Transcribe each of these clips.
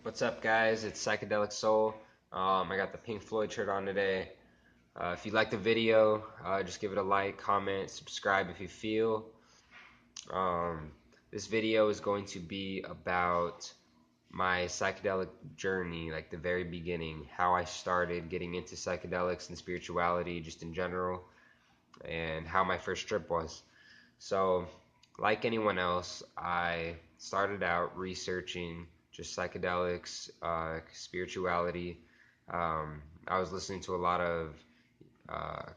What's up, guys? It's Psychedelic Soul. I got the Pink Floyd shirt on today. If you like the video, just give it a like, comment, subscribe if you feel. Um, this video is going to be about my psychedelic journey, like the very beginning, how I started getting into psychedelics and spirituality just in general, and how my first trip was. So, like anyone else, I started out researching just psychedelics, spirituality. I was listening to a lot of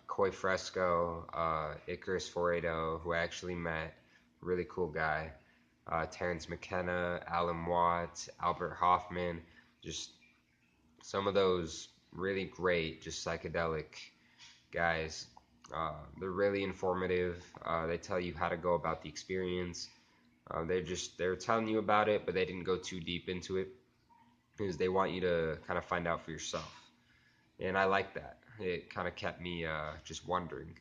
Koi Fresco, Icarus 480, who I actually met, really cool guy. Terrence McKenna, Alan Watts, Albert Hoffman, just some of those really great, just psychedelic guys. They're really informative. They tell you how to go about the experience. They're telling you about it, but they didn't go too deep into it because they want you to kind of find out for yourself. And I like that. It kind of kept me just wondering.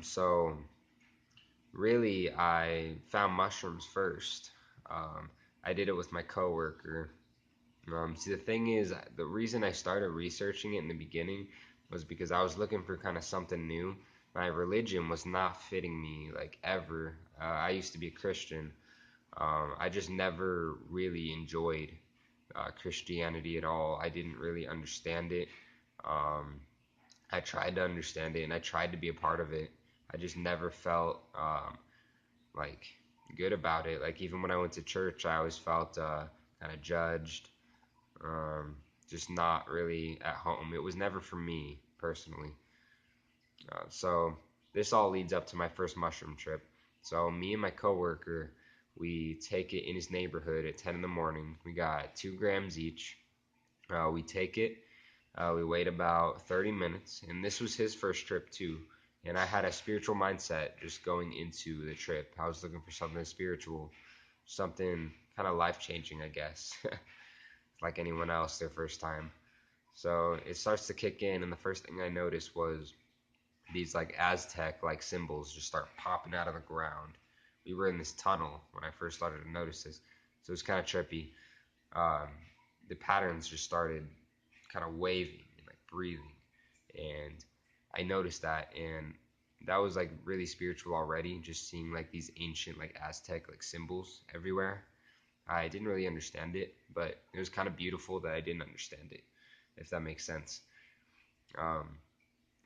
So really, I found mushrooms first. I did it with my coworker. See, the thing is, the reason I started researching it in the beginning was because I was looking for kind of something new. My religion was not fitting me like ever. I used to be a Christian. I just never really enjoyed Christianity at all. I didn't really understand it. Um, I tried to understand it and I tried to be a part of it. I just never felt like good about it. Like even when I went to church, I always felt kind of judged, um, just not really at home. It was never for me personally. So this all leads up to my first mushroom trip. So me and my coworker, we take it in his neighborhood at 10 in the morning. We got 2 grams each. We take it. We wait about 30 minutes, and this was his first trip too. And I had a spiritual mindset just going into the trip. I was looking for something spiritual, something kind of life changing, I guess, like anyone else their first time. So it starts to kick in, and the first thing I noticed was these like Aztec like symbols just start popping out of the ground. We were in this tunnel when I first started to notice this, so it was kind of trippy. Um, the patterns just started kind of waving and like breathing, and I noticed that, and that was like really spiritual already. Just seeing like these ancient like Aztec like symbols everywhere. I didn't really understand it, but it was kind of beautiful that I didn't understand it, if that makes sense. Um,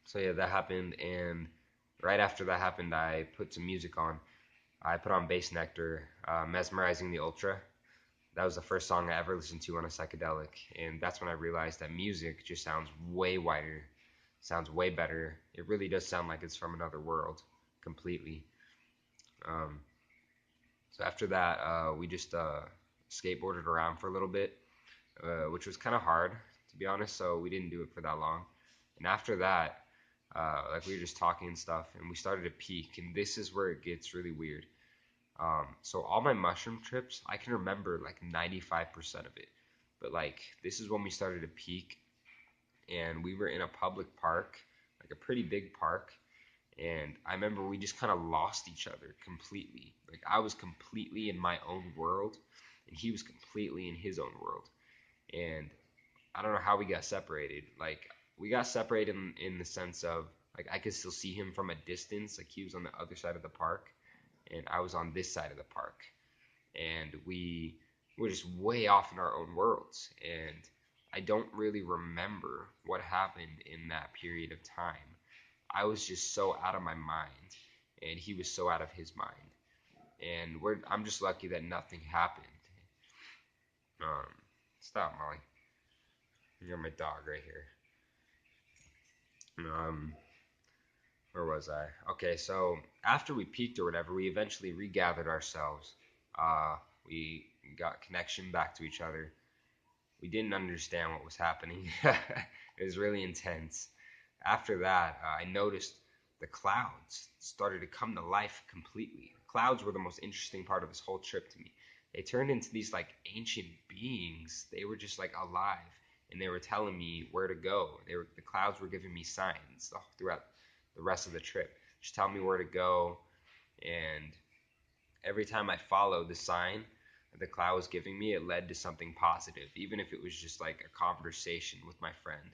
so yeah, that happened, and right after that happened, I put some music on. I put on Bass Nectar, Mesmerizing the Ultra. That was the first song I ever listened to on a psychedelic, and that's when I realized that music just sounds way wider, sounds way better. It really does sound like it's from another world, completely. Um, so after that, we just skateboarded around for a little bit, which was kind of hard, to be honest. So we didn't do it for that long. And after that, like we were just talking and stuff, and we started to peak, and this is where it gets really weird. So all my mushroom trips, I can remember like 95% of it. But like this is when we started to peak, and we were in a public park, like a pretty big park, and I remember we just kind of lost each other completely. Like I was completely in my own world, and he was completely in his own world. And I don't know how we got separated. Like we got separated in the sense of like I could still see him from a distance. Like he was on the other side of the park, and I was on this side of the park, and we were just way off in our own worlds. And I don't really remember what happened in that period of time. I was just so out of my mind, and he was so out of his mind. And I'm just lucky that nothing happened. Um, Stop, Molly. You're my dog right here. Um, where was I? Okay, so after we peaked or whatever, we eventually regathered ourselves. We got connection back to each other. We didn't understand what was happening. It was really intense. After that, I noticed the clouds started to come to life completely. Clouds were the most interesting part of this whole trip to me. They turned into these like ancient beings. They were just like alive, and they were telling me where to go. The clouds were giving me signs throughout the rest of the trip, just telling me where to go. And every time I followed the sign, the cloud was giving me, it led to something positive, even if it was just like a conversation with my friend,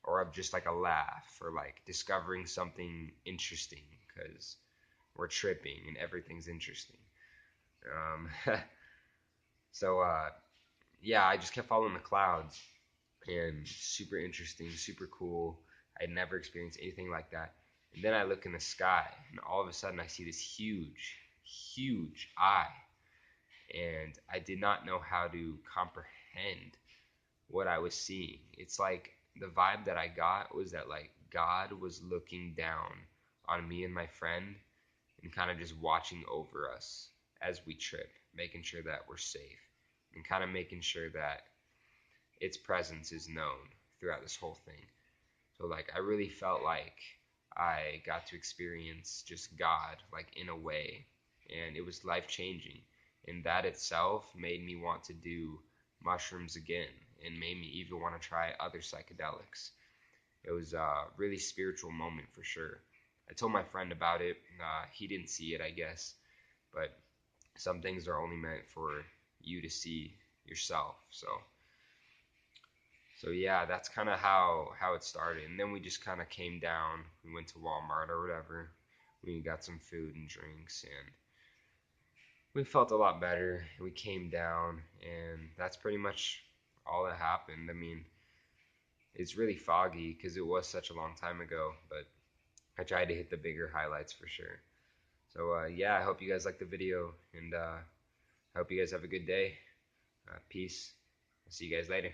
or of just like a laugh, or like discovering something interesting because we're tripping and everything's interesting. Um, so yeah, I just kept following the clouds, and super interesting, super cool. I'd never experienced anything like that. And then I look in the sky, and all of a sudden I see this huge, huge eye, and I did not know how to comprehend what I was seeing. It's like the vibe that I got was that like God was looking down on me and my friend and kind of just watching over us as we trip, making sure that we're safe and kind of making sure that its presence is known throughout this whole thing. So like I really felt like I got to experience just God like in a way, and it was life changing. And that itself made me want to do mushrooms again, and made me even want to try other psychedelics. It was a really spiritual moment for sure. I told my friend about it. He didn't see it, I guess, but some things are only meant for you to see yourself. So yeah, that's kind of how it started. And then we just kind of came down. We went to Walmart or whatever. We got some food and drinks, and we felt a lot better. We came down, and that's pretty much all that happened. I mean, it's really foggy because it was such a long time ago, but I tried to hit the bigger highlights for sure. So yeah, I hope you guys like the video, and I hope you guys have a good day. Peace. I'll see you guys later.